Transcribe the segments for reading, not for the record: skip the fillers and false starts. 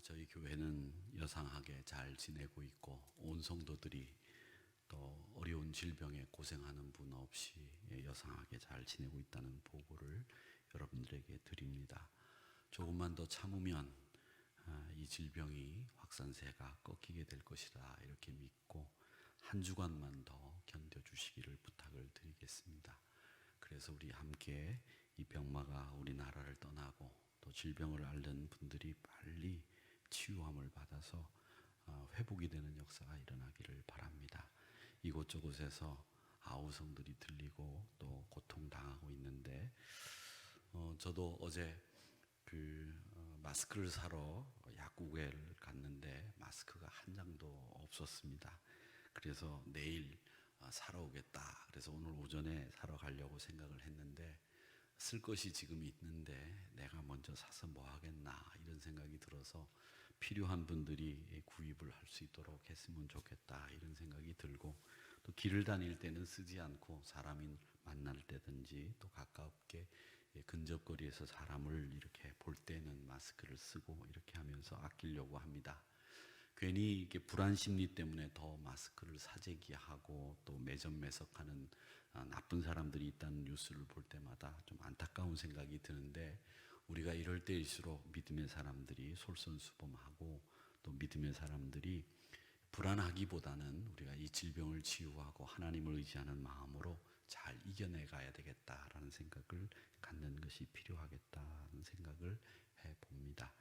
저희 교회는 여상하게 잘 지내고 있고 온 성도들이 또 어려운 질병에 고생하는 분 없이 여상하게 잘 지내고 있다는 보고를 여러분들에게 드립니다. 조금만 더 참으면 이 질병이 확산세가 꺾이게 될 것이다 이렇게 믿고 한 주간만 더 견뎌주시기를 부탁을 드리겠습니다. 그래서 우리 함께 이 병마가 우리나라를 떠나고 또 질병을 앓는 분들이 빨리 치유함을 받아서 회복이 되는 역사가 일어나기를 바랍니다. 이곳저곳에서 아우성들이 들리고 또 고통당하고 있는데 저도 어제 마스크를 사러 약국에 갔는데 마스크가 한 장도 없었습니다. 그래서 내일 사러 오겠다. 그래서 오늘 오전에 사러 가려고 생각을 했는데 쓸 것이 지금 있는데 내가 먼저 사서 뭐 하겠나 이런 생각이 들어서 필요한 분들이 구입을 할 수 있도록 했으면 좋겠다 이런 생각이 들고, 또 길을 다닐 때는 쓰지 않고 사람이 만날 때든지 또 가깝게 근접거리에서 사람을 이렇게 볼 때는 마스크를 쓰고 이렇게 하면서 아끼려고 합니다. 괜히 이게 불안 심리 때문에 더 마스크를 사재기하고 또 매점매석하는 나쁜 사람들이 있다는 뉴스를 볼 때마다 좀 안타까운 생각이 드는데, 우리가 이럴 때일수록 믿음의 사람들이 솔선수범하고 또 믿음의 사람들이 불안하기보다는 우리가 이 질병을 치유하고 하나님을 의지하는 마음으로 잘 이겨내가야 되겠다라는 생각을 갖는 것이 필요하겠다는 생각을 해봅니다.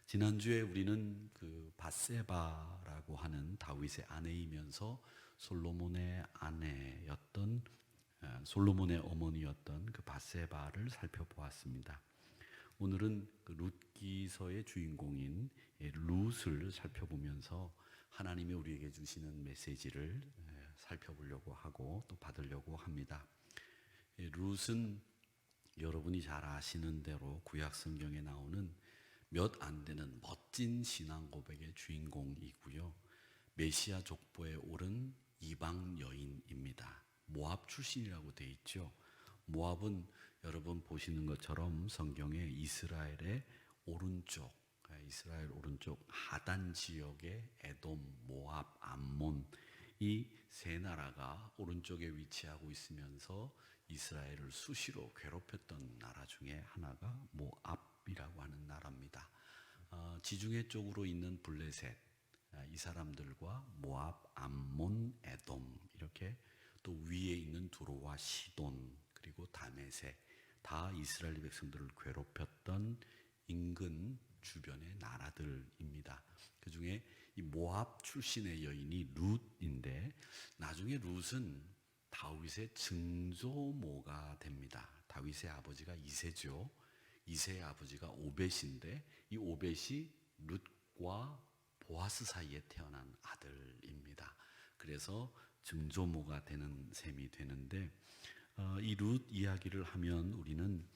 지난주에 우리는 밧세바라고 하는 다윗의 아내이면서 솔로몬의 어머니였던 그 밧세바를 살펴보았습니다. 오늘은 룻기서의 주인공인 룻을 살펴보면서 하나님이 우리에게 주시는 메시지를 살펴보려고 하고 또 받으려고 합니다. 룻은 여러분이 잘 아시는 대로 구약 성경에 나오는 몇 안 되는 멋진 신앙 고백의 주인공이고요. 메시아 족보에 오른 이방 여인입니다. 모압 출신이라고 되어 있죠. 모압은 여러분 보시는 것처럼 성경에 이스라엘 오른쪽 하단 지역의 에돔, 모압, 암몬 이 세 나라가 오른쪽에 위치하고 있으면서 이스라엘을 수시로 괴롭혔던 나라 중에 하나가 모압이라고 하는 나라입니다. 지중해 쪽으로 있는 블레셋, 이 사람들과 모압, 암몬, 에돔 이렇게, 또 위에 있는 두로와 시돈 그리고 다메섹, 다 이스라엘 백성들을 괴롭혔던 인근 주변의 나라들입니다. 그 중에 이 모압 출신의 여인이 룻인데, 나중에 룻은 다윗의 증조모가 됩니다. 다윗의 아버지가 이새죠. 이새의 아버지가 오벳인데 이 오벳이 룻과 보아스 사이에 태어난 아들입니다. 그래서 증조모가 되는 셈이 되는데, 이 룻 이야기를 하면 우리는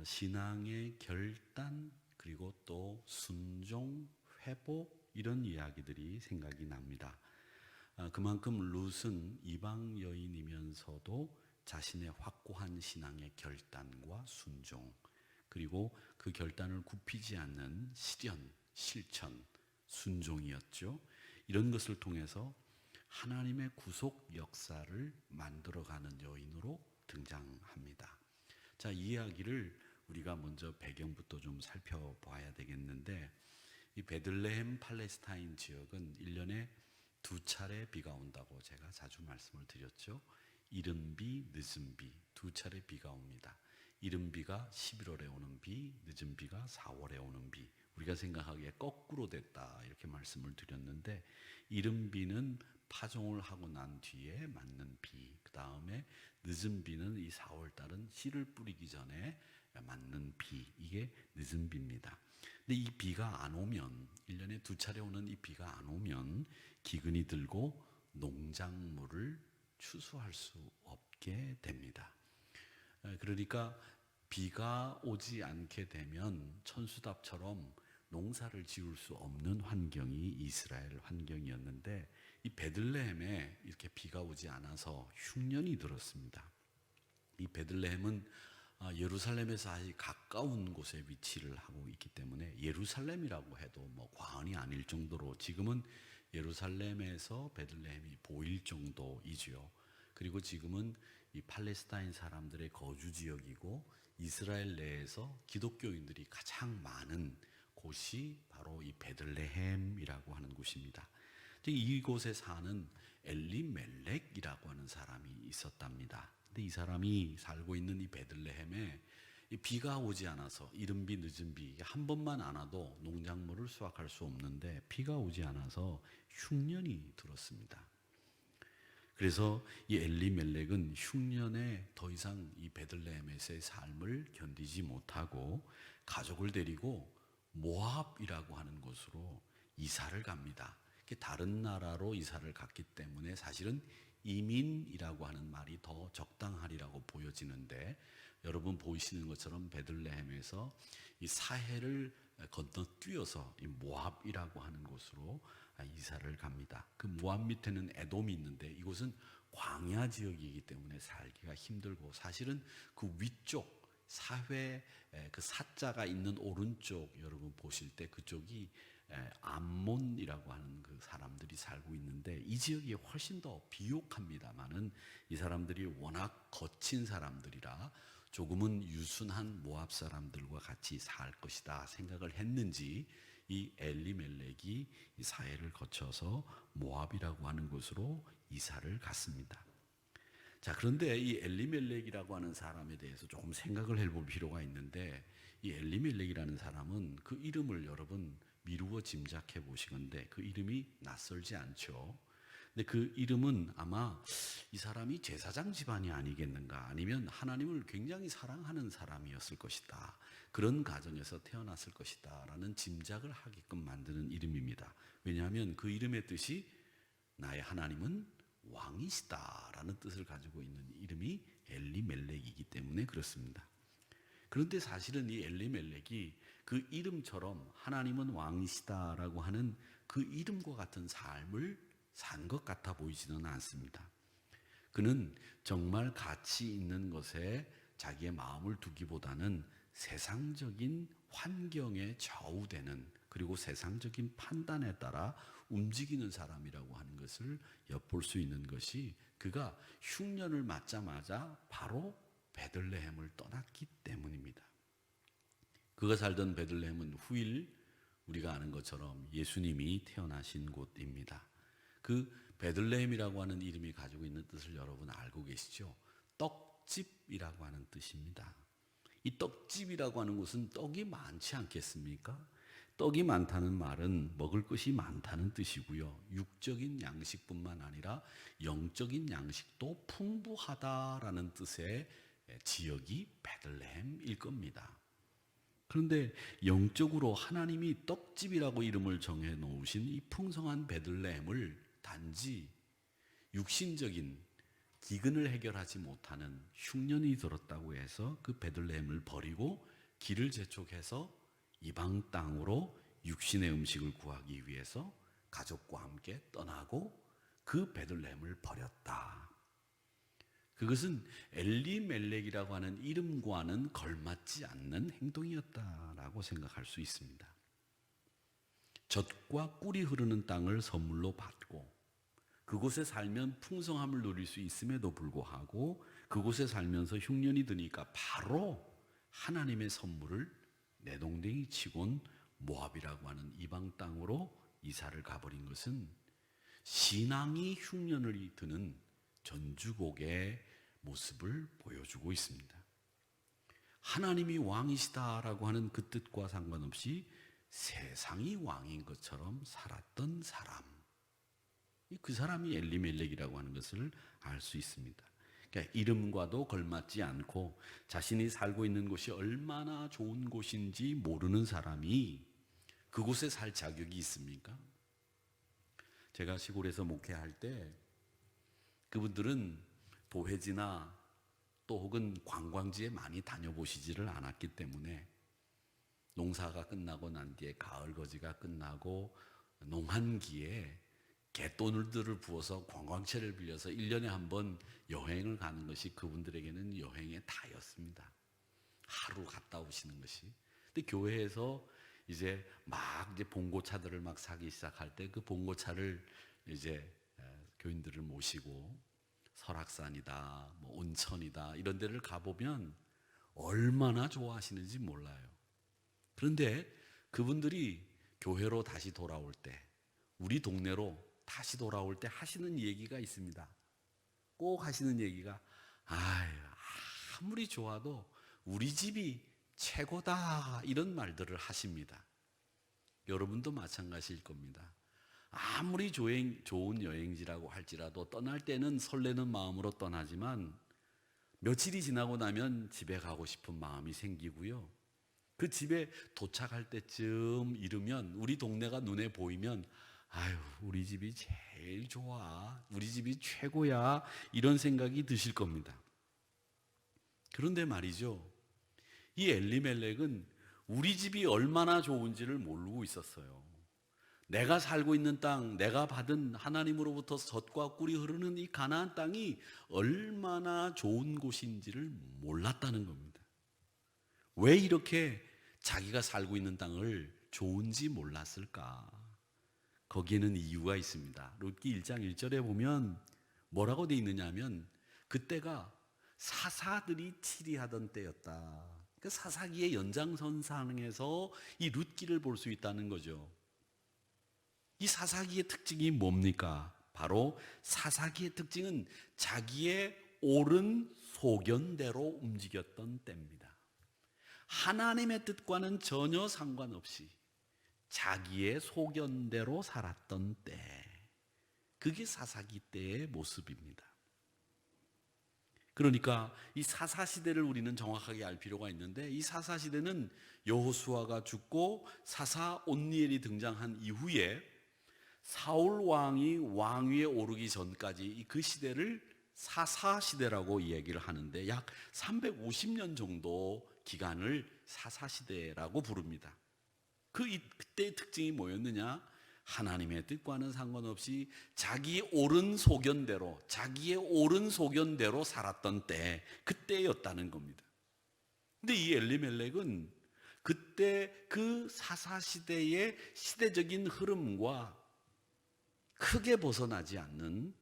신앙의 결단 그리고 또 순종, 회복 이런 이야기들이 생각이 납니다. 그만큼 룻은 이방 여인이면서도 자신의 확고한 신앙의 결단과 순종, 그리고 그 결단을 굽히지 않는 실현, 실천, 순종이었죠. 이런 것을 통해서 하나님의 구속 역사를 만들어가는 여인으로 등장합니다. 자, 이 이야기를 우리가 먼저 배경부터 좀 살펴봐야 되겠는데, 이 베들레헴 팔레스타인 지역은 1년에 2차례 비가 온다고 제가 자주 말씀을 드렸죠. 이른 비, 늦은 비, 2차례 비가 옵니다. 이른 비가 11월에 오는 비, 늦은 비가 4월에 오는 비. 우리가 생각하기에 거꾸로 됐다 이렇게 말씀을 드렸는데, 이른 비는 파종을 하고 난 뒤에 맞는 비, 그 다음에 늦은 비는 이 4월 달은 씨를 뿌리기 전에 맞는 비, 이게 늦은 비입니다. 근데 이 비가 안 오면, 1년에 2차례 오는 이 비가 안 오면 기근이 들고 농작물을 추수할 수 없게 됩니다. 그러니까 비가 오지 않게 되면 천수답처럼 농사를 지을 수 없는 환경이 이스라엘 환경이었는데, 이 베들레헴에 이렇게 비가 오지 않아서 흉년이 들었습니다. 이 베들레헴은 예루살렘에서 아주 가까운 곳에 위치를 하고 있기 때문에 예루살렘이라고 해도 뭐 과언이 아닐 정도로 지금은 예루살렘에서 베들레헴이 보일 정도이지요. 그리고 지금은 이 팔레스타인 사람들의 거주 지역이고 이스라엘 내에서 기독교인들이 가장 많은 곳이 바로 이 베들레헴이라고 하는 곳입니다. 이곳에 사는 엘리멜렉이라고 하는 사람이 있었답니다. 근데 이 사람이 살고 있는 이 베들레헴에 비가 오지 않아서 이른 비 늦은 비 한 번만 안 와도 농작물을 수확할 수 없는데 비가 오지 않아서 흉년이 들었습니다. 그래서 이 엘리멜렉은 흉년에 더 이상 이 베들레헴에서의 삶을 견디지 못하고 가족을 데리고 모압이라고 하는 곳으로 이사를 갑니다. 다른 나라로 이사를 갔기 때문에 사실은 이민이라고 하는 말이 더 적당하리라고 보여지는데, 여러분 보이시는 것처럼 베들레헴에서 이 사해를 건너뛰어서 이 모압이라고 하는 곳으로 이사를 갑니다. 그 모압 밑에는 에돔이 있는데 이곳은 광야 지역이기 때문에 살기가 힘들고, 사실은 그 위쪽 사회 그 사자가 있는 오른쪽 여러분 보실 때 그쪽이 암몬이라고 하는 그 사람들이 살고 있는데, 이 지역이 훨씬 더 비옥합니다만은 이 사람들이 워낙 거친 사람들이라 조금은 유순한 모압 사람들과 같이 살 것이다 생각을 했는지 이 엘리멜렉이 이 사해를 거쳐서 모압이라고 하는 곳으로 이사를 갔습니다. 자, 그런데 이 엘리멜렉이라고 하는 사람에 대해서 조금 생각을 해볼 필요가 있는데, 이 엘리멜렉이라는 사람은 그 이름을 여러분 미루어 짐작해 보시건대 그 이름이 낯설지 않죠. 근데 그 이름은 아마 이 사람이 제사장 집안이 아니겠는가, 아니면 하나님을 굉장히 사랑하는 사람이었을 것이다, 그런 가정에서 태어났을 것이다 라는 짐작을 하게끔 만드는 이름입니다. 왜냐하면 그 이름의 뜻이 나의 하나님은 왕이시다 라는 뜻을 가지고 있는 이름이 엘리멜렉이기 때문에 그렇습니다. 그런데 사실은 이 엘리멜렉이 그 이름처럼 하나님은 왕이시다라고 하는 그 이름과 같은 삶을 산 것 같아 보이지는 않습니다. 그는 정말 가치 있는 것에 자기의 마음을 두기보다는 세상적인 환경에 좌우되는, 그리고 세상적인 판단에 따라 움직이는 사람이라고 하는 것을 엿볼 수 있는 것이, 그가 흉년을 맞자마자 바로 베들레헴을 떠났기 때문입니다. 그가 살던 베들레헴은 후일 우리가 아는 것처럼 예수님이 태어나신 곳입니다. 그 베들레헴이라고 하는 이름이 가지고 있는 뜻을 여러분 알고 계시죠? 떡집이라고 하는 뜻입니다. 이 떡집이라고 하는 곳은 떡이 많지 않겠습니까? 떡이 많다는 말은 먹을 것이 많다는 뜻이고요, 육적인 양식뿐만 아니라 영적인 양식도 풍부하다라는 뜻의 지역이 베들레헴일 겁니다. 그런데 영적으로 하나님이 떡집이라고 이름을 정해 놓으신 이 풍성한 베들레헴을 단지 육신적인 기근을 해결하지 못하는 흉년이 들었다고 해서 그 베들레헴을 버리고 길을 재촉해서 이방 땅으로 육신의 음식을 구하기 위해서 가족과 함께 떠나고 그 베들레헴을 버렸다. 그것은 엘리멜렉이라고 하는 이름과는 걸맞지 않는 행동이었다라고 생각할 수 있습니다. 젖과 꿀이 흐르는 땅을 선물로 받고 그곳에 살면 풍성함을 누릴 수 있음에도 불구하고 그곳에 살면서 흉년이 드니까 바로 하나님의 선물을 내동댕이 치곤 모압이라고 하는 이방 땅으로 이사를 가버린 것은 신앙이 흉년을 드는 전주곡의 모습을 보여주고 있습니다. 하나님이 왕이시다라고 하는 그 뜻과 상관없이 세상이 왕인 것처럼 살았던 사람, 그 사람이 엘리멜렉이라고 하는 것을 알 수 있습니다. 그러니까 이름과도 걸맞지 않고 자신이 살고 있는 곳이 얼마나 좋은 곳인지 모르는 사람이 그곳에 살 자격이 있습니까? 제가 시골에서 목회할 때 그분들은 도회지나 또 혹은 관광지에 많이 다녀보시지를 않았기 때문에 농사가 끝나고 난 뒤에 가을 거지가 끝나고 농한기에 갯돈들을 부어서 관광차를 빌려서 1년에 한 번 여행을 가는 것이 그분들에게는 여행의 다였습니다. 하루 갔다 오시는 것이. 근데 교회에서 이제 막 이제 봉고차들을 막 사기 시작할 때 그 봉고차를 이제 교인들을 모시고 설악산이다, 뭐 온천이다 이런 데를 가보면 얼마나 좋아하시는지 몰라요. 그런데 그분들이 교회로 다시 돌아올 때, 우리 동네로 다시 돌아올 때 하시는 얘기가 있습니다. 꼭 하시는 얘기가, 아무리 좋아도 우리 집이 최고다, 이런 말들을 하십니다. 여러분도 마찬가지일 겁니다. 아무리 좋은 여행지라고 할지라도 떠날 때는 설레는 마음으로 떠나지만 며칠이 지나고 나면 집에 가고 싶은 마음이 생기고요. 그 집에 도착할 때쯤 이르면, 우리 동네가 눈에 보이면 우리 집이 제일 좋아, 우리 집이 최고야, 이런 생각이 드실 겁니다. 그런데 말이죠, 이 엘리멜렉은 우리 집이 얼마나 좋은지를 모르고 있었어요. 내가 살고 있는 땅, 내가 받은 하나님으로부터 젖과 꿀이 흐르는 이 가나안 땅이 얼마나 좋은 곳인지를 몰랐다는 겁니다. 왜 이렇게 자기가 살고 있는 땅을 좋은지 몰랐을까? 거기에는 이유가 있습니다. 룻기 1장 1절에 보면 뭐라고 돼 있느냐 하면, 그때가 사사들이 치리하던 때였다. 그 사사기의 연장선상에서 이 룻기를 볼 수 있다는 거죠. 이 사사기의 특징이 뭡니까? 바로 사사기의 특징은 자기의 옳은 소견대로 움직였던 때입니다. 하나님의 뜻과는 전혀 상관없이 자기의 소견대로 살았던 때, 그게 사사기 때의 모습입니다. 그러니까 이 사사시대를 우리는 정확하게 알 필요가 있는데, 이 사사시대는 여호수아가 죽고 사사 온니엘이 등장한 이후에 사울 왕이 왕위에 오르기 전까지 그 시대를 사사시대라고 이야기를 하는데, 약 350년 정도 기간을 사사시대라고 부릅니다. 그때의 특징이 뭐였느냐? 하나님의 뜻과는 상관없이 자기의 옳은 소견대로 살았던 때, 그때였다는 겁니다. 근데 이 엘리멜렉은 그때 그 사사시대의 시대적인 흐름과 크게 벗어나지 않는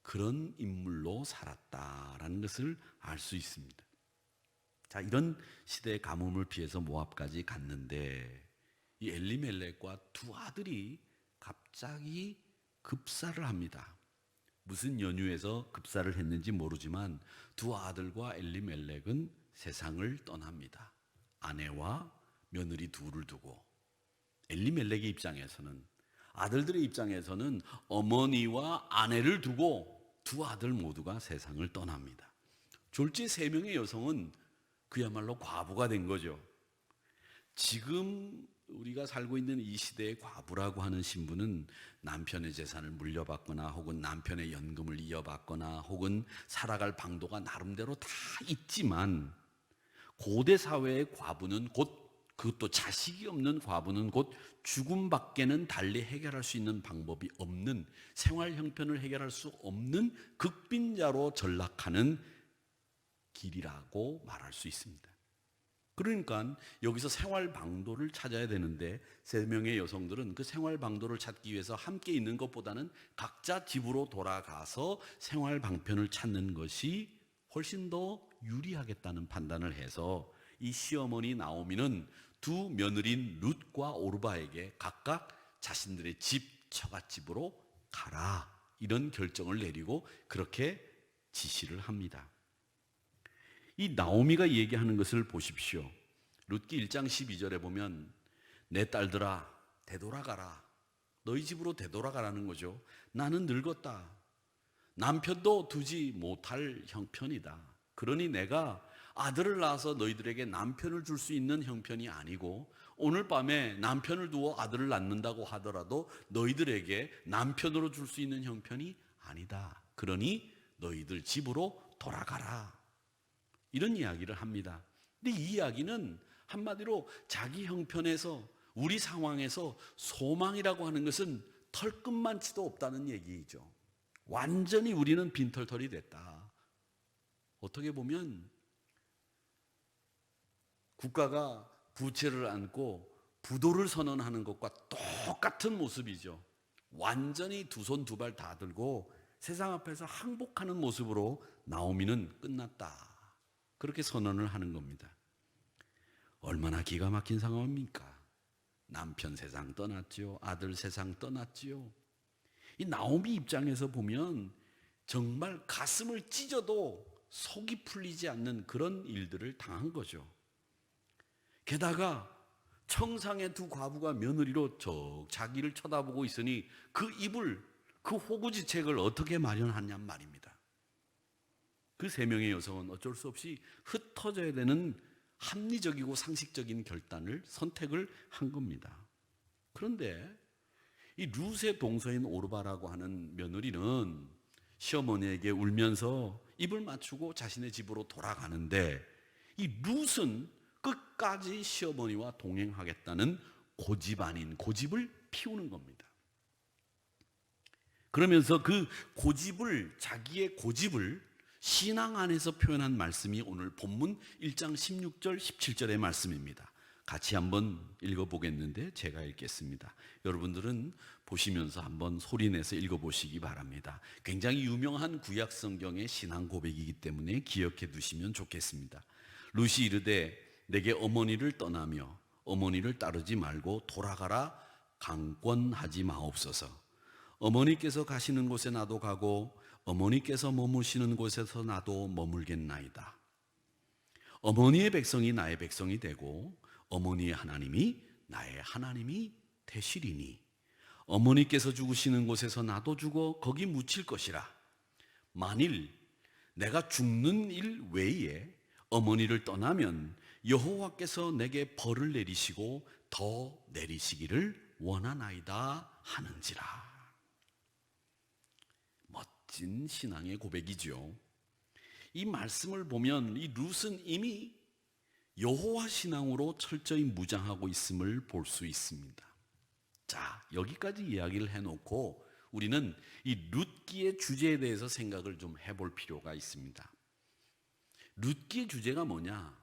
그런 인물로 살았다라는 것을 알 수 있습니다. 자, 이런 시대의 가뭄을 피해서 모압까지 갔는데, 이 엘리멜렉과 두 아들이 갑자기 급사를 합니다. 무슨 연유에서 급사를 했는지 모르지만 두 아들과 엘리멜렉은 세상을 떠납니다. 아내와 며느리 둘을 두고. 엘리멜렉의 입장에서는, 아들들의 입장에서는 어머니와 아내를 두고 두 아들 모두가 세상을 떠납니다. 졸지 3명의 여성은 그야말로 과부가 된 거죠. 지금 우리가 살고 있는 이 시대의 과부라고 하는 신분은 남편의 재산을 물려받거나 혹은 남편의 연금을 이어받거나 혹은 살아갈 방도가 나름대로 다 있지만, 고대 사회의 과부는 그것도 자식이 없는 과부는 곧 죽음밖에는 달리 해결할 수 있는 방법이 없는, 생활 형편을 해결할 수 없는 극빈자로 전락하는 길이라고 말할 수 있습니다. 그러니까 여기서 생활 방도를 찾아야 되는데, 3명의 여성들은 그 생활 방도를 찾기 위해서 함께 있는 것보다는 각자 집으로 돌아가서 생활 방편을 찾는 것이 훨씬 더 유리하겠다는 판단을 해서 이 시어머니 나오미는 두 며느린 룻과 오르바에게 각각 자신들의 집, 처갓집으로 가라, 이런 결정을 내리고 그렇게 지시를 합니다. 이 나오미가 얘기하는 것을 보십시오. 룻기 1장 12절에 보면 내 딸들아 되돌아가라, 너희 집으로 되돌아가라는 거죠. 나는 늙었다, 남편도 두지 못할 형편이다. 그러니 내가 아들을 낳아서 너희들에게 남편을 줄 수 있는 형편이 아니고, 오늘 밤에 남편을 두어 아들을 낳는다고 하더라도 너희들에게 남편으로 줄 수 있는 형편이 아니다. 그러니 너희들 집으로 돌아가라, 이런 이야기를 합니다. 근데 이 이야기는 한마디로 자기 형편에서, 우리 상황에서 소망이라고 하는 것은 털끝만치도 없다는 얘기죠. 완전히 우리는 빈털털이 됐다. 어떻게 보면 국가가 부채를 안고 부도를 선언하는 것과 똑같은 모습이죠. 완전히 두 손 두 발 다 들고 세상 앞에서 항복하는 모습으로 나오미는 끝났다, 그렇게 선언을 하는 겁니다. 얼마나 기가 막힌 상황입니까? 남편 세상 떠났지요. 아들 세상 떠났지요. 이 나오미 입장에서 보면 정말 가슴을 찢어도 속이 풀리지 않는 그런 일들을 당한 거죠. 게다가 청상의 두 과부가 며느리로 자기를 쳐다보고 있으니 그 입을, 그 호구지책을 어떻게 마련하냔 말입니다. 그 세 명의 여성은 어쩔 수 없이 흩어져야 되는 합리적이고 상식적인 선택을 한 겁니다. 그런데 이 룻의 동서인 오르바라고 하는 며느리는 시어머니에게 울면서 입을 맞추고 자신의 집으로 돌아가는데, 이 룻은 끝까지 시어머니와 동행하겠다는 고집 아닌 고집을 피우는 겁니다. 그러면서 그 고집을, 자기의 고집을 신앙 안에서 표현한 말씀이 오늘 본문 1장 16절 17절의 말씀입니다. 같이 한번 읽어보겠는데 제가 읽겠습니다. 여러분들은 보시면서 한번 소리내서 읽어보시기 바랍니다. 굉장히 유명한 구약 성경의 신앙 고백이기 때문에 기억해 두시면 좋겠습니다. 룻이 이르되 내게 어머니를 떠나며 어머니를 따르지 말고 돌아가라 강권하지 마옵소서. 어머니께서 가시는 곳에 나도 가고 어머니께서 머무시는 곳에서 나도 머물겠나이다. 어머니의 백성이 나의 백성이 되고 어머니의 하나님이 나의 하나님이 되시리니 어머니께서 죽으시는 곳에서 나도 죽어 거기 묻힐 것이라. 만일 내가 죽는 일 외에 어머니를 떠나면 여호와께서 내게 벌을 내리시고 더 내리시기를 원하나이다 하는지라. 멋진 신앙의 고백이죠. 이 말씀을 보면 이 룻은 이미 여호와 신앙으로 철저히 무장하고 있음을 볼 수 있습니다. 자, 여기까지 이야기를 해놓고 우리는 이 룻기의 주제에 대해서 생각을 좀 해볼 필요가 있습니다. 룻기의 주제가 뭐냐?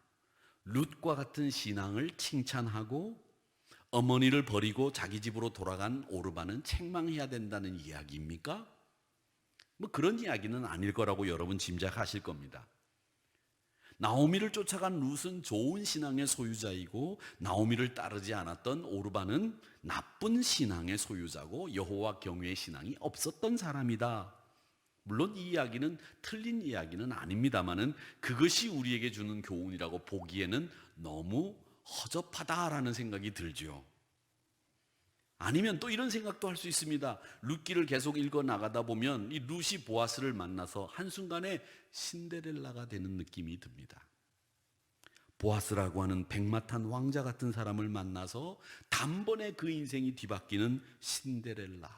룻과 같은 신앙을 칭찬하고 어머니를 버리고 자기 집으로 돌아간 오르바는 책망해야 된다는 이야기입니까? 뭐 그런 이야기는 아닐 거라고 여러분 짐작하실 겁니다. 나오미를 쫓아간 룻은 좋은 신앙의 소유자이고 나오미를 따르지 않았던 오르바는 나쁜 신앙의 소유자고 여호와 경외의 신앙이 없었던 사람이다. 물론 이 이야기는 틀린 이야기는 아닙니다만은 그것이 우리에게 주는 교훈이라고 보기에는 너무 허접하다라는 생각이 들죠. 아니면 또 이런 생각도 할 수 있습니다. 룻기를 계속 읽어 나가다 보면 이 룻이 보아스를 만나서 한순간에 신데렐라가 되는 느낌이 듭니다. 보아스라고 하는 백마탄 왕자 같은 사람을 만나서 단번에 그 인생이 뒤바뀌는 신데렐라.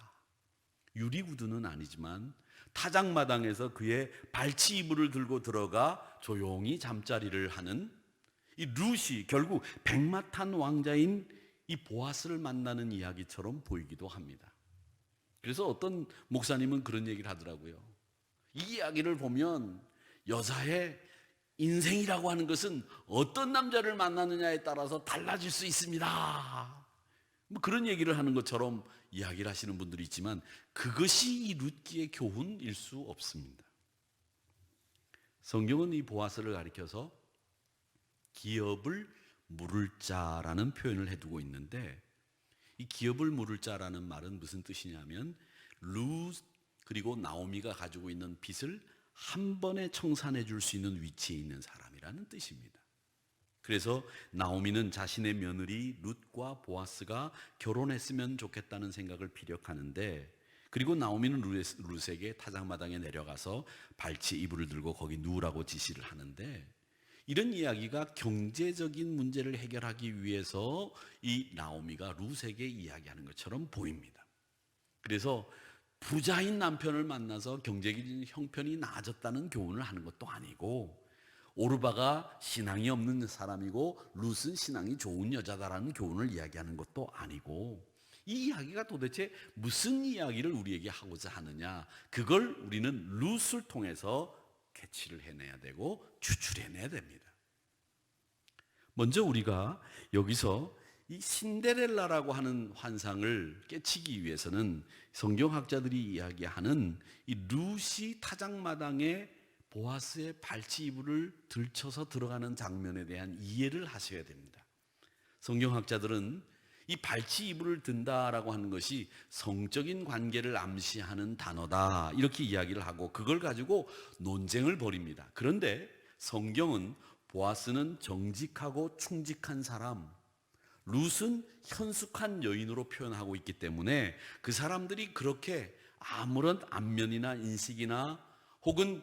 유리구두는 아니지만 타작마당에서 그의 발치 이불을 들고 들어가 조용히 잠자리를 하는 이 룻이 결국 백마탄 왕자인 이 보아스를 만나는 이야기처럼 보이기도 합니다. 그래서 어떤 목사님은 그런 얘기를 하더라고요. 이 이야기를 보면 여자의 인생이라고 하는 것은 어떤 남자를 만나느냐에 따라서 달라질 수 있습니다. 뭐 그런 얘기를 하는 것처럼 이야기를 하시는 분들이 있지만 그것이 이 룻기의 교훈일 수 없습니다. 성경은 이 보아스를 가리켜서 기업을 물을 자라는 표현을 해두고 있는데, 이 기업을 물을 자라는 말은 무슨 뜻이냐면 룻 그리고 나오미가 가지고 있는 빚을 한 번에 청산해 줄 수 있는 위치에 있는 사람이라는 뜻입니다. 그래서 나오미는 자신의 며느리 룻과 보아스가 결혼했으면 좋겠다는 생각을 피력하는데, 그리고 나오미는 룻에게 타작마당에 내려가서 발치 이불을 들고 거기 누우라고 지시를 하는데, 이런 이야기가 경제적인 문제를 해결하기 위해서 이 나오미가 룻에게 이야기하는 것처럼 보입니다. 그래서 부자인 남편을 만나서 경제적인 형편이 나아졌다는 교훈을 하는 것도 아니고, 오르바가 신앙이 없는 사람이고 룻은 신앙이 좋은 여자다라는 교훈을 이야기하는 것도 아니고, 이 이야기가 도대체 무슨 이야기를 우리에게 하고자 하느냐, 그걸 우리는 룻을 통해서 캐치를 해내야 되고 추출해내야 됩니다. 먼저 우리가 여기서 이 신데렐라라고 하는 환상을 깨치기 위해서는 성경학자들이 이야기하는 이 루시 타작마당에 보아스의 발치 이불을 들쳐서 들어가는 장면에 대한 이해를 하셔야 됩니다. 성경학자들은 이 발치 이불을 든다라고 하는 것이 성적인 관계를 암시하는 단어다 이렇게 이야기를 하고 그걸 가지고 논쟁을 벌입니다. 그런데 성경은 보아스는 정직하고 충직한 사람, 룻은 현숙한 여인으로 표현하고 있기 때문에 그 사람들이 그렇게 아무런 안면이나 인식이나 혹은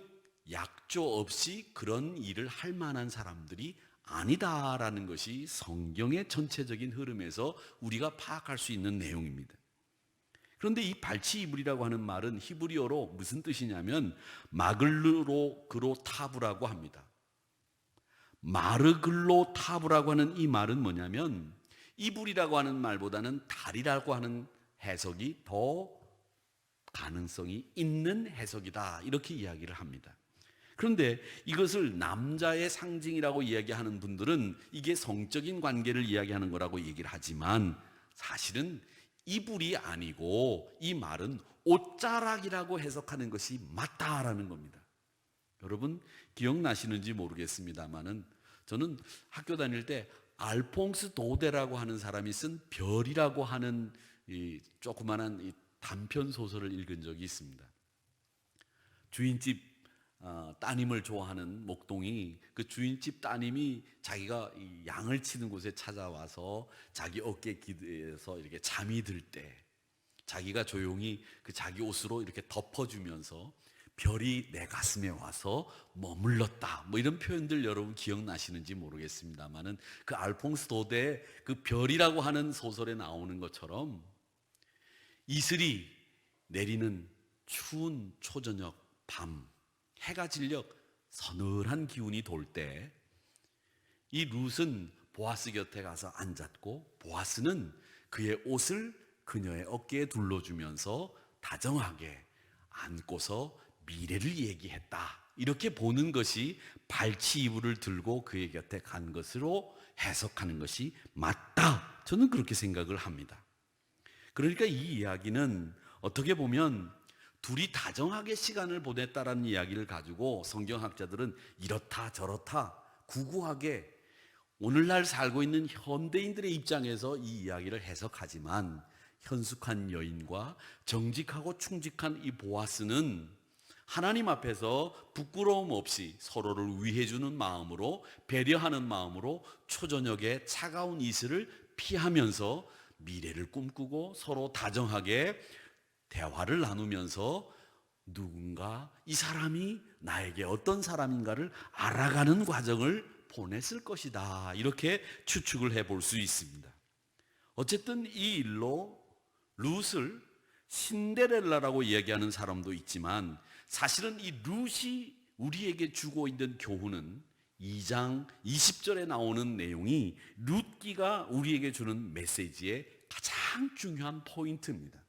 약조 없이 그런 일을 할 만한 사람들이 아니다라는 것이 성경의 전체적인 흐름에서 우리가 파악할 수 있는 내용입니다. 그런데 이 발치 이불이라고 하는 말은 히브리어로 무슨 뜻이냐면 마글로그로타브라고 합니다. 마르글로타브라고 하는 이 말은 뭐냐면 이불이라고 하는 말보다는 달이라고 하는 해석이 더 가능성이 있는 해석이다 이렇게 이야기를 합니다. 그런데 이것을 남자의 상징이라고 이야기하는 분들은 이게 성적인 관계를 이야기하는 거라고 얘기를 하지만 사실은 이불이 아니고 이 말은 옷자락이라고 해석하는 것이 맞다라는 겁니다. 여러분 기억나시는지 모르겠습니다만은 저는 학교 다닐 때 알퐁스 도데라고 하는 사람이 쓴 별이라고 하는 이 조그만한 이 단편 소설을 읽은 적이 있습니다. 주인집 따님을 좋아하는 목동이 그 주인집 따님이 자기가 이 양을 치는 곳에 찾아와서 자기 어깨 기대서 이렇게 잠이 들 때 자기가 조용히 그 자기 옷으로 이렇게 덮어주면서 별이 내 가슴에 와서 머물렀다 뭐 이런 표현들 여러분 기억나시는지 모르겠습니다만은 그 알퐁스 도데의 그 별이라고 하는 소설에 나오는 것처럼 이슬이 내리는 추운 초저녁 밤 해가 질려 서늘한 기운이 돌 때 이 룻은 보아스 곁에 가서 앉았고 보아스는 그의 옷을 그녀의 어깨에 둘러주면서 다정하게 안고서 미래를 얘기했다 이렇게 보는 것이 발치 이불을 들고 그의 곁에 간 것으로 해석하는 것이 맞다 저는 그렇게 생각을 합니다. 그러니까 이 이야기는 어떻게 보면 둘이 다정하게 시간을 보냈다라는 이야기를 가지고 성경학자들은 이렇다 저렇다 구구하게 오늘날 살고 있는 현대인들의 입장에서 이 이야기를 해석하지만 현숙한 여인과 정직하고 충직한 이 보아스는 하나님 앞에서 부끄러움 없이 서로를 위해주는 마음으로 배려하는 마음으로 초저녁에 차가운 이슬을 피하면서 미래를 꿈꾸고 서로 다정하게 대화를 나누면서 누군가 이 사람이 나에게 어떤 사람인가를 알아가는 과정을 보냈을 것이다 이렇게 추측을 해볼 수 있습니다. 어쨌든 이 일로 룻을 신데렐라라고 얘기하는 사람도 있지만 사실은 이 룻이 우리에게 주고 있는 교훈은 2장 20절에 나오는 내용이 룻기가 우리에게 주는 메시지의 가장 중요한 포인트입니다.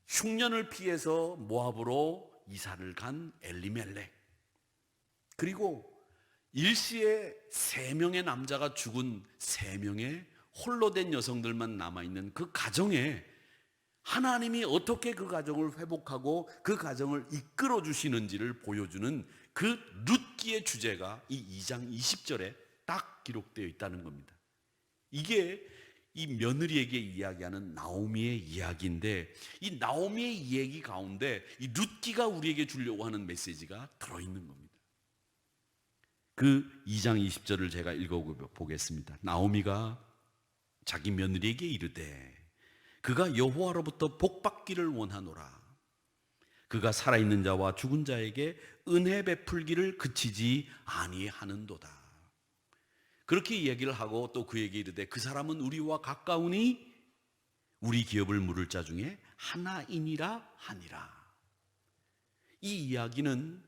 흉년을 피해서 모압으로 이사를 간 엘리멜렉, 그리고 일시에 3명의 남자가 죽은 3명의 홀로 된 여성들만 남아있는 그 가정에 하나님이 어떻게 그 가정을 회복하고 그 가정을 이끌어 주시는지를 보여주는 그 룻기의 주제가 이 2장 20절에 딱 기록되어 있다는 겁니다. 이게 이 며느리에게 이야기하는 나오미의 이야기인데 이 나오미의 이야기 가운데 이 룻기가 우리에게 주려고 하는 메시지가 들어있는 겁니다. 그 2장 20절을 제가 읽어보겠습니다. 나오미가 자기 며느리에게 이르되 그가 여호와로부터 복받기를 원하노라. 그가 살아있는 자와 죽은 자에게 은혜 베풀기를 그치지 아니하는도다. 그렇게 이야기를 하고 또 그에게 이르되 그 사람은 우리와 가까우니 우리 기업을 물을 자 중에 하나이니라 하니라. 이 이야기는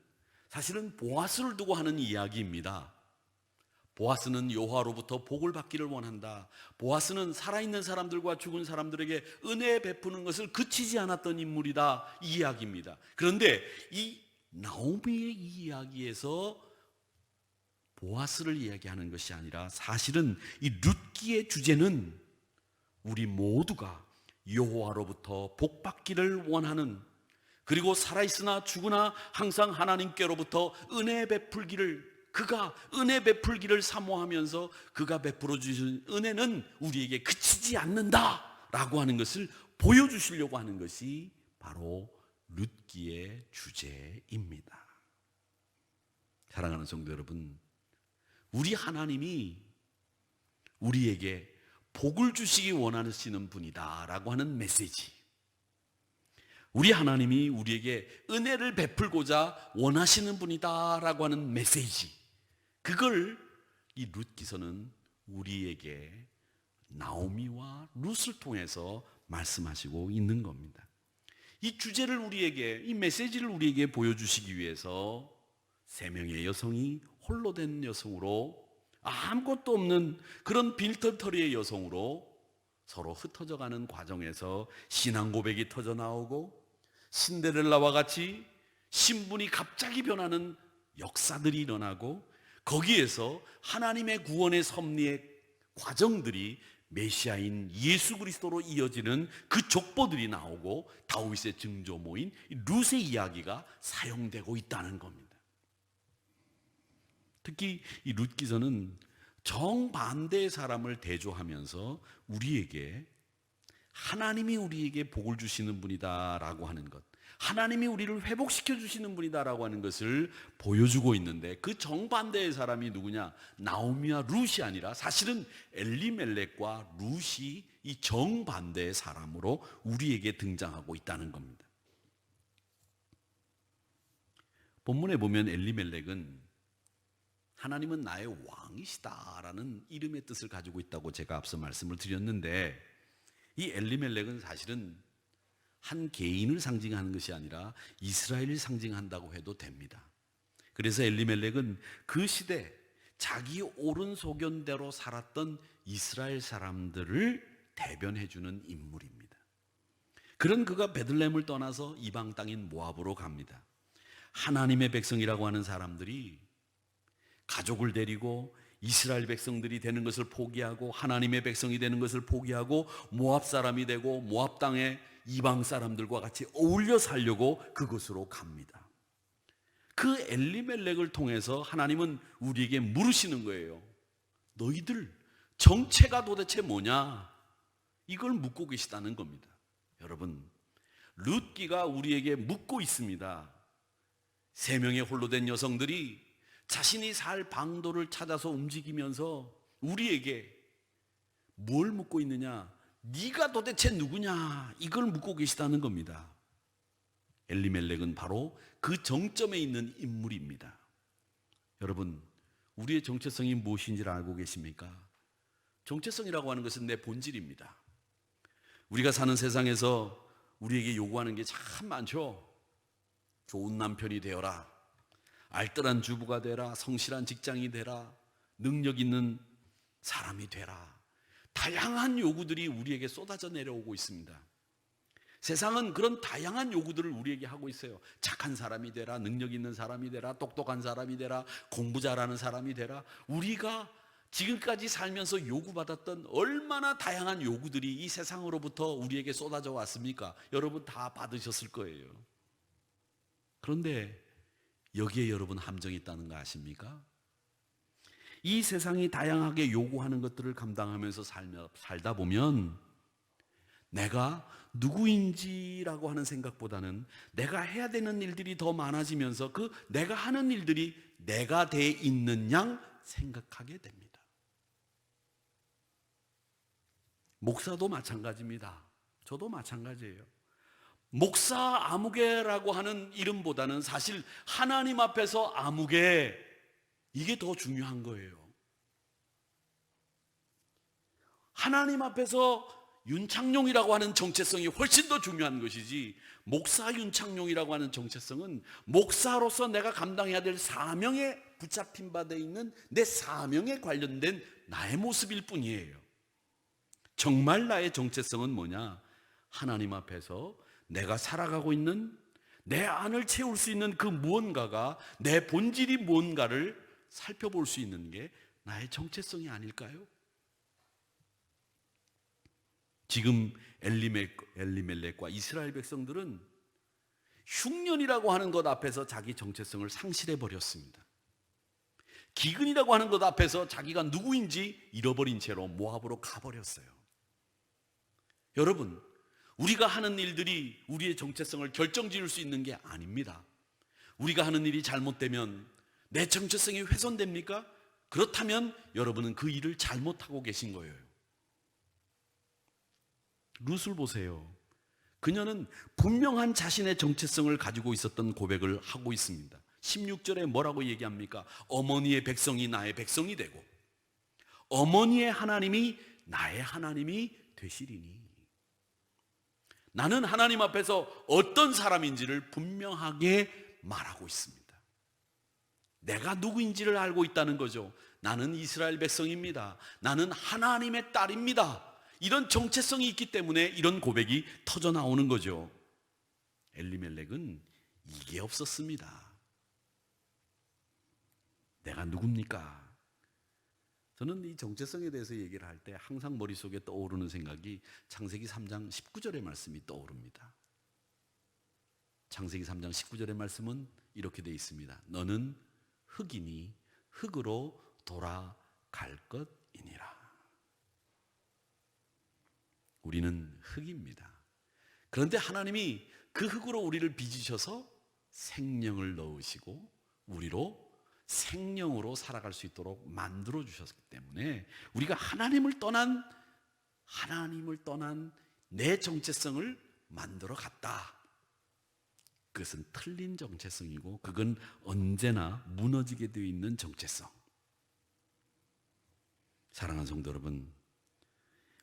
사실은 보아스를 두고 하는 이야기입니다. 보아스는 여호와로부터 복을 받기를 원한다. 보아스는 살아있는 사람들과 죽은 사람들에게 은혜 베푸는 것을 그치지 않았던 인물이다. 이 이야기입니다. 그런데 이 나오미의 이 이야기에서 보아스를 이야기하는 것이 아니라 사실은 이 룻기의 주제는 우리 모두가 여호와로부터 복받기를 원하는, 그리고 살아있으나 죽으나 항상 하나님께로부터 은혜 베풀기를, 그가 은혜 베풀기를 사모하면서 그가 베풀어 주신 은혜는 우리에게 그치지 않는다라고 하는 것을 보여주시려고 하는 것이 바로 룻기의 주제입니다. 사랑하는 성도 여러분, 우리 하나님이 우리에게 복을 주시기 원하시는 분이다라고 하는 메시지, 우리 하나님이 우리에게 은혜를 베풀고자 원하시는 분이다라고 하는 메시지, 그걸 이 룻기서는 우리에게 나오미와 룻을 통해서 말씀하시고 있는 겁니다. 이 주제를 우리에게, 이 메시지를 우리에게 보여주시기 위해서 세 명의 여성이 홀로 된 여성으로, 아무것도 없는 그런 빈털터리의 여성으로 서로 흩어져가는 과정에서 신앙 고백이 터져 나오고, 신데렐라와 같이 신분이 갑자기 변하는 역사들이 일어나고, 거기에서 하나님의 구원의 섭리의 과정들이 메시아인 예수 그리스도로 이어지는 그 족보들이 나오고, 다윗의 증조모인 룻의 이야기가 사용되고 있다는 겁니다. 특히 이 룻기서는 정반대의 사람을 대조하면서 우리에게 하나님이 우리에게 복을 주시는 분이다라고 하는 것, 하나님이 우리를 회복시켜 주시는 분이다라고 하는 것을 보여주고 있는데, 그 정반대의 사람이 누구냐? 나오미와 룻이 아니라 사실은 엘리멜렉과 룻이 이 정반대의 사람으로 우리에게 등장하고 있다는 겁니다. 본문에 보면 엘리멜렉은 하나님은 나의 왕이시다라는 이름의 뜻을 가지고 있다고 제가 앞서 말씀을 드렸는데, 이 엘리멜렉은 사실은 한 개인을 상징하는 것이 아니라 이스라엘을 상징한다고 해도 됩니다. 그래서 엘리멜렉은 그 시대 자기 옳은 소견대로 살았던 이스라엘 사람들을 대변해주는 인물입니다. 그런 그가 베들레헴을 떠나서 이방 땅인 모압으로 갑니다. 하나님의 백성이라고 하는 사람들이 가족을 데리고 이스라엘 백성들이 되는 것을 포기하고 하나님의 백성이 되는 것을 포기하고 모압 사람이 되고 모압 땅의 이방 사람들과 같이 어울려 살려고 그곳으로 갑니다. 그 엘리멜렉을 통해서 하나님은 우리에게 물으시는 거예요. 너희들 정체가 도대체 뭐냐? 이걸 묻고 계시다는 겁니다. 여러분, 룻기가 우리에게 묻고 있습니다. 세 명의 홀로 된 여성들이 자신이 살 방도를 찾아서 움직이면서 우리에게 뭘 묻고 있느냐? 네가 도대체 누구냐? 이걸 묻고 계시다는 겁니다. 엘리멜렉은 바로 그 정점에 있는 인물입니다. 여러분, 우리의 정체성이 무엇인지를 알고 계십니까? 정체성이라고 하는 것은 내 본질입니다. 우리가 사는 세상에서 우리에게 요구하는 게 참 많죠. 좋은 남편이 되어라, 알뜰한 주부가 되라, 성실한 직장이 되라, 능력 있는 사람이 되라. 다양한 요구들이 우리에게 쏟아져 내려오고 있습니다. 세상은 그런 다양한 요구들을 우리에게 하고 있어요. 착한 사람이 되라, 능력 있는 사람이 되라, 똑똑한 사람이 되라, 공부 잘하는 사람이 되라. 우리가 지금까지 살면서 요구받았던 얼마나 다양한 요구들이 이 세상으로부터 우리에게 쏟아져 왔습니까? 여러분 다 받으셨을 거예요. 그런데 여기에 여러분 함정이 있다는 거 아십니까? 이 세상이 다양하게 요구하는 것들을 감당하면서 살다 보면 내가 누구인지라고 하는 생각보다는 내가 해야 되는 일들이 더 많아지면서 그 내가 하는 일들이 내가 돼 있는 양 생각하게 됩니다. 목사도 마찬가지입니다. 저도 마찬가지예요. 목사 아무개라고 하는 이름보다는 사실 하나님 앞에서 아무개, 이게 더 중요한 거예요. 하나님 앞에서 윤창룡이라고 하는 정체성이 훨씬 더 중요한 것이지, 목사 윤창룡이라고 하는 정체성은 목사로서 내가 감당해야 될 사명에 붙잡힌 바 되어 있는 내 사명에 관련된 나의 모습일 뿐이에요. 정말 나의 정체성은 뭐냐? 하나님 앞에서 내가 살아가고 있는 내 안을 채울 수 있는 그 무언가가, 내 본질이 무언가를 살펴볼 수 있는 게 나의 정체성이 아닐까요? 지금 엘리멜렉과 이스라엘 백성들은 흉년이라고 하는 것 앞에서 자기 정체성을 상실해 버렸습니다. 기근이라고 하는 것 앞에서 자기가 누구인지 잃어버린 채로 모압으로 가버렸어요. 여러분, 우리가 하는 일들이 우리의 정체성을 결정지을 수 있는 게 아닙니다. 우리가 하는 일이 잘못되면 내 정체성이 훼손됩니까? 그렇다면 여러분은 그 일을 잘못하고 계신 거예요. 룻을 보세요. 그녀는 분명한 자신의 정체성을 가지고 있었던 고백을 하고 있습니다. 16절에 뭐라고 얘기합니까? 어머니의 백성이 나의 백성이 되고 어머니의 하나님이 나의 하나님이 되시리니. 나는 하나님 앞에서 어떤 사람인지를 분명하게 말하고 있습니다. 내가 누구인지를 알고 있다는 거죠. 나는 이스라엘 백성입니다. 나는 하나님의 딸입니다. 이런 정체성이 있기 때문에 이런 고백이 터져 나오는 거죠. 엘리멜렉은 이게 없었습니다. 내가 누굽니까? 저는 이 정체성에 대해서 얘기를 할 때 항상 머릿속에 떠오르는 생각이 창세기 3장 19절의 말씀이 떠오릅니다. 창세기 3장 19절의 말씀은 이렇게 되어 있습니다. 너는 흙이니 흙으로 돌아갈 것이니라. 우리는 흙입니다. 그런데 하나님이 그 흙으로 우리를 빚으셔서 생명을 넣으시고 우리로 생명으로 살아갈 수 있도록 만들어 주셨기 때문에 우리가 하나님을 떠난 내 정체성을 만들어 갔다. 그것은 틀린 정체성이고 그건 언제나 무너지게 되어 있는 정체성. 사랑하는 성도 여러분,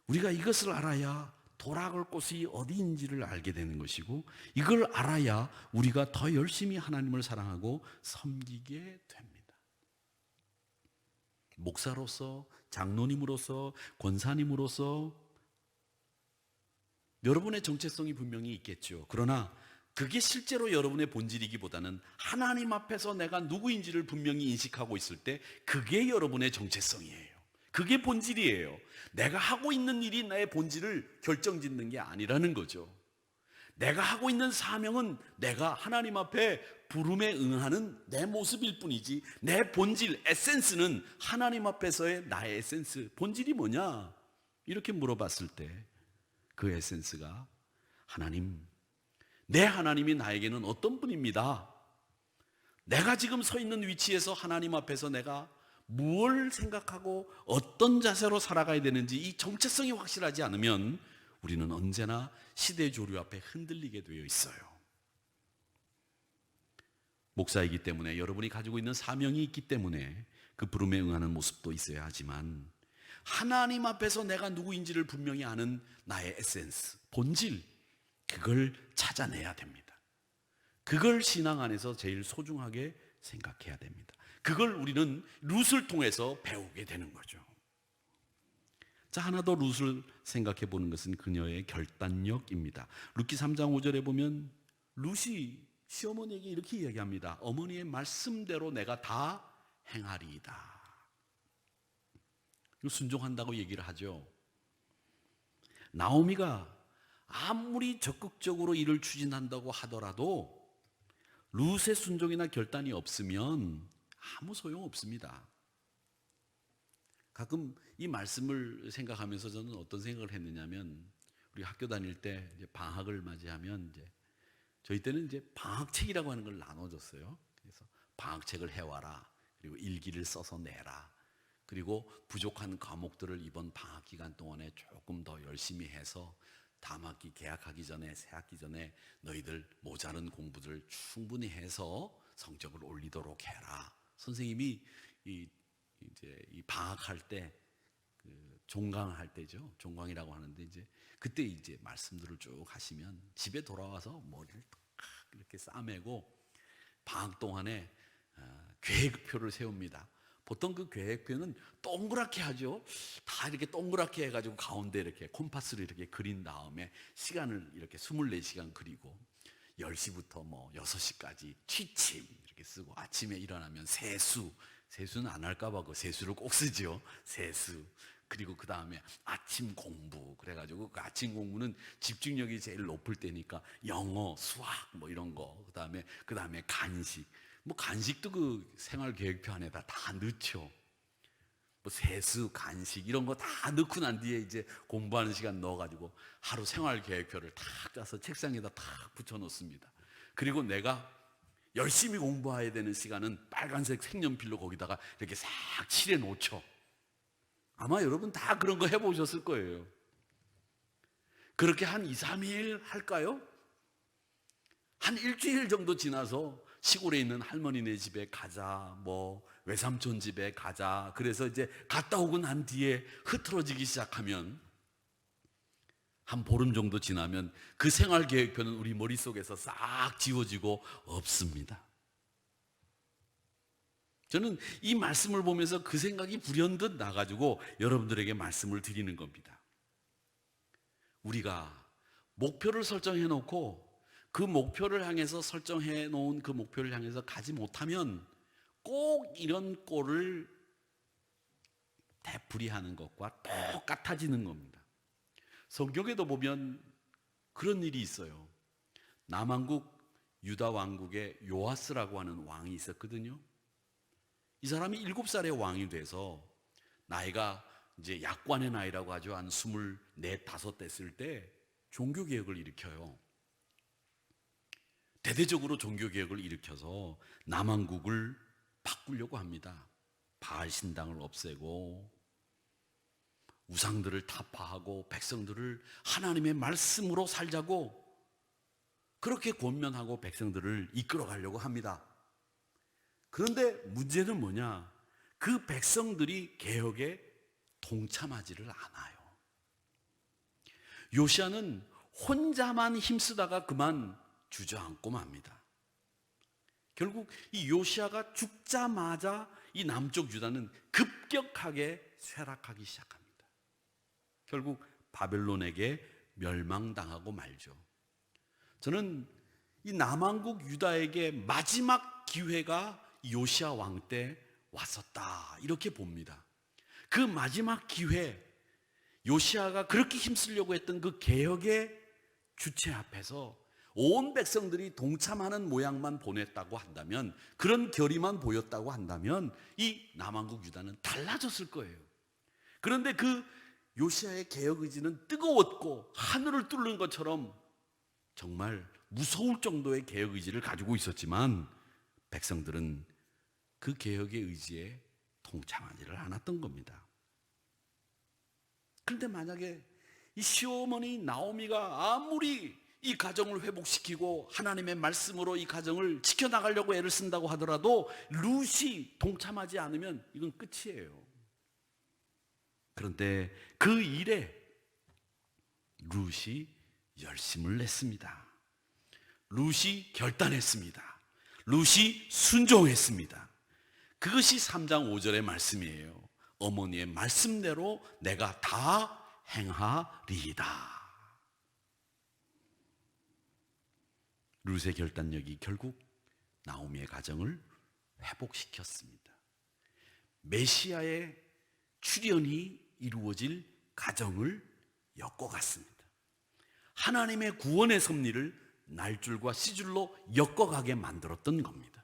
우리가 이것을 알아야 돌아갈 곳이 어디인지를 알게 되는 것이고 이걸 알아야 우리가 더 열심히 하나님을 사랑하고 섬기게 됩니다. 목사로서, 장로님으로서, 권사님으로서 여러분의 정체성이 분명히 있겠죠. 그러나 그게 실제로 여러분의 본질이기보다는 하나님 앞에서 내가 누구인지를 분명히 인식하고 있을 때 그게 여러분의 정체성이에요. 그게 본질이에요. 내가 하고 있는 일이 나의 본질을 결정짓는 게 아니라는 거죠. 내가 하고 있는 사명은 내가 하나님 앞에 부름에 응하는 내 모습일 뿐이지 내 본질, 에센스는 하나님 앞에서의 나의 에센스, 본질이 뭐냐? 이렇게 물어봤을 때 그 에센스가 하나님, 내 하나님이 나에게는 어떤 분입니다. 내가 지금 서 있는 위치에서 하나님 앞에서 내가 무엇을 생각하고 어떤 자세로 살아가야 되는지 이 정체성이 확실하지 않으면 우리는 언제나 시대 조류 앞에 흔들리게 되어 있어요. 목사이기 때문에 여러분이 가지고 있는 사명이 있기 때문에 그 부름에 응하는 모습도 있어야 하지만 하나님 앞에서 내가 누구인지를 분명히 아는 나의 에센스, 본질, 그걸 찾아내야 됩니다. 그걸 신앙 안에서 제일 소중하게 생각해야 됩니다. 그걸 우리는 룻을 통해서 배우게 되는 거죠. 자, 하나 더 룻을 생각해 보는 것은 그녀의 결단력입니다. 룻기 3장 5절에 보면 룻이 시어머니에게 이렇게 이야기합니다. 어머니의 말씀대로 내가 다 행하리이다. 순종한다고 얘기를 하죠. 나오미가 아무리 적극적으로 일을 추진한다고 하더라도 룻의 순종이나 결단이 없으면 아무 소용 없습니다. 가끔 이 말씀을 생각하면서 저는 어떤 생각을 했느냐면 우리 학교 다닐 때 이제 방학을 맞이하면 이제 저희 때는 이제 방학책이라고 하는 걸 나눠줬어요. 그래서 방학책을 해와라. 그리고 일기를 써서 내라. 그리고 부족한 과목들을 이번 방학 기간 동안에 조금 더 열심히 해서 다음 학기 개학하기 전에 새 학기 전에 너희들 모자른 공부들을 충분히 해서 성적을 올리도록 해라. 선생님이 이제 이 방학할 때 그 종강할 때죠. 종강이라고 하는데 이제 그때 이제 말씀들을 쭉 하시면 집에 돌아와서 머리를 이렇게 싸매고 방학 동안에 계획표를 세웁니다. 보통 그 계획표는 동그랗게 하죠. 다 이렇게 동그랗게 해가지고 가운데 이렇게 콤파스를 이렇게 그린 다음에 시간을 이렇게 24시간 그리고 10시부터 뭐 6시까지 취침 이렇게 쓰고 아침에 일어나면 세수 세수는 안 할까봐 그 세수를 꼭 쓰죠. 세수. 그리고 그 다음에 아침 공부. 그래가지고 그 아침 공부는 집중력이 제일 높을 때니까 영어, 수학 뭐 이런 거. 그 다음에 간식. 뭐 간식도 그 생활 계획표 안에다 다 넣죠. 뭐 세수, 간식 이런 거 다 넣고 난 뒤에 이제 공부하는 시간 넣어가지고 하루 생활 계획표를 탁 짜서 책상에다 탁 붙여 놓습니다. 그리고 내가 열심히 공부해야 되는 시간은 빨간색 색연필로 거기다가 이렇게 싹 칠해 놓죠. 아마 여러분 다 그런 거 해보셨을 거예요. 그렇게 한 2, 3일 할까요? 한 일주일 정도 지나서 시골에 있는 할머니네 집에 가자, 뭐 외삼촌 집에 가자. 그래서 이제 갔다 오고 난 뒤에 흐트러지기 시작하면 한 보름 정도 지나면 그 생활 계획표는 우리 머릿속에서 싹 지워지고 없습니다. 저는 이 말씀을 보면서 그 생각이 불현듯 나가지고 여러분들에게 말씀을 드리는 겁니다. 우리가 목표를 설정해 놓고 그 목표를 향해서 설정해 놓은 그 목표를 향해서 가지 못하면 꼭 이런 꼴을 되풀이하는 것과 똑같아지는 겁니다. 성경에도 보면 그런 일이 있어요. 남왕국 유다 왕국에 요아스라고 하는 왕이 있었거든요. 이 사람이 7살에 왕이 돼서 나이가 이제 약관의 나이라고 하죠. 한 24, 5 됐을 때 종교개혁을 일으켜요. 대대적으로 종교개혁을 일으켜서 남왕국을 바꾸려고 합니다. 바알 신당을 없애고 우상들을 타파하고 백성들을 하나님의 말씀으로 살자고 그렇게 권면하고 백성들을 이끌어가려고 합니다. 그런데 문제는 뭐냐? 그 백성들이 개혁에 동참하지를 않아요. 요시야는 혼자만 힘쓰다가 그만 주저앉고 맙니다. 결국 이 요시야가 죽자마자 이 남쪽 유다는 급격하게 쇠락하기 시작합니다. 결국 바벨론에게 멸망당하고 말죠. 저는 이 남왕국 유다에게 마지막 기회가 요시야 왕 때 왔었다 이렇게 봅니다. 그 마지막 기회, 요시야가 그렇게 힘쓰려고 했던 그 개혁의 주체 앞에서 온 백성들이 동참하는 모양만 보냈다고 한다면, 그런 결의만 보였다고 한다면 이 남왕국 유다는 달라졌을 거예요. 그런데 그 요시야의 개혁 의지는 뜨거웠고 하늘을 뚫는 것처럼 정말 무서울 정도의 개혁 의지를 가지고 있었지만 백성들은 그 개혁의 의지에 동참하지를 않았던 겁니다. 그런데 만약에 이 시어머니 나오미가 아무리 이 가정을 회복시키고 하나님의 말씀으로 이 가정을 지켜나가려고 애를 쓴다고 하더라도 룻이 동참하지 않으면 이건 끝이에요. 그런데 그 일에 룻이 열심을 냈습니다. 룻이 결단했습니다. 룻이 순종했습니다. 그것이 3장 5절의 말씀이에요. 어머니의 말씀대로 내가 다 행하리이다. 룻의 결단력이 결국 나오미의 가정을 회복시켰습니다. 메시아의 출현이 이루어질 가정을 엮어갔습니다. 하나님의 구원의 섭리를 날줄과 시줄로 엮어가게 만들었던 겁니다.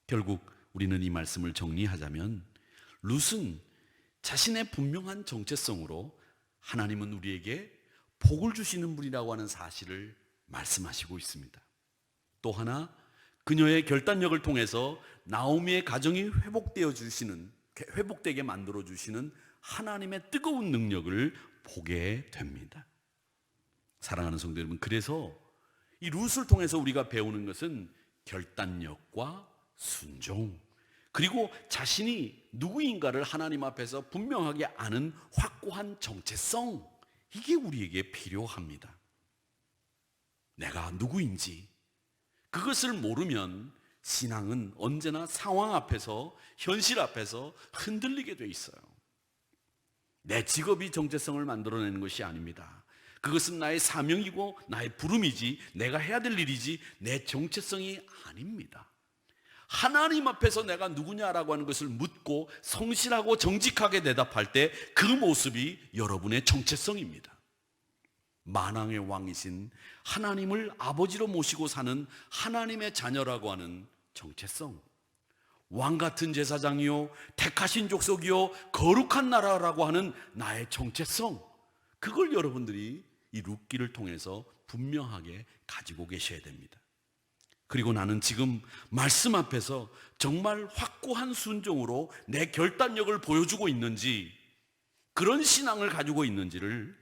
결국 우리는 이 말씀을 정리하자면 룻은 자신의 분명한 정체성으로 하나님은 우리에게 복을 주시는 분이라고 하는 사실을 말씀하시고 있습니다. 또 하나, 그녀의 결단력을 통해서 나오미의 가정이 회복되게 만들어 주시는 하나님의 뜨거운 능력을 보게 됩니다. 사랑하는 성도 여러분, 그래서 이 룻을 통해서 우리가 배우는 것은 결단력과 순종, 그리고 자신이 누구인가를 하나님 앞에서 분명하게 아는 확고한 정체성, 이게 우리에게 필요합니다. 내가 누구인지 그것을 모르면 신앙은 언제나 상황 앞에서, 현실 앞에서 흔들리게 돼 있어요. 내 직업이 정체성을 만들어내는 것이 아닙니다. 그것은 나의 사명이고 나의 부름이지, 내가 해야 될 일이지 내 정체성이 아닙니다. 하나님 앞에서 내가 누구냐라고 하는 것을 묻고 성실하고 정직하게 대답할 때 그 모습이 여러분의 정체성입니다. 만왕의 왕이신 하나님을 아버지로 모시고 사는 하나님의 자녀라고 하는 정체성, 왕 같은 제사장이요 택하신 족속이요 거룩한 나라라고 하는 나의 정체성, 그걸 여러분들이 이 룻기를 통해서 분명하게 가지고 계셔야 됩니다. 그리고 나는 지금 말씀 앞에서 정말 확고한 순종으로 내 결단력을 보여주고 있는지, 그런 신앙을 가지고 있는지를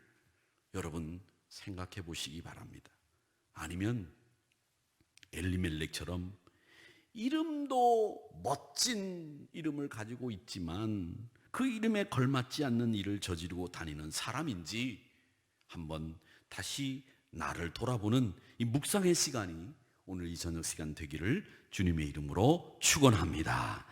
여러분 생각해 보시기 바랍니다. 아니면 엘리멜렉처럼 이름도 멋진 이름을 가지고 있지만 그 이름에 걸맞지 않는 일을 저지르고 다니는 사람인지 한번 다시 나를 돌아보는 이 묵상의 시간이 오늘 이 저녁 시간 되기를 주님의 이름으로 축원합니다.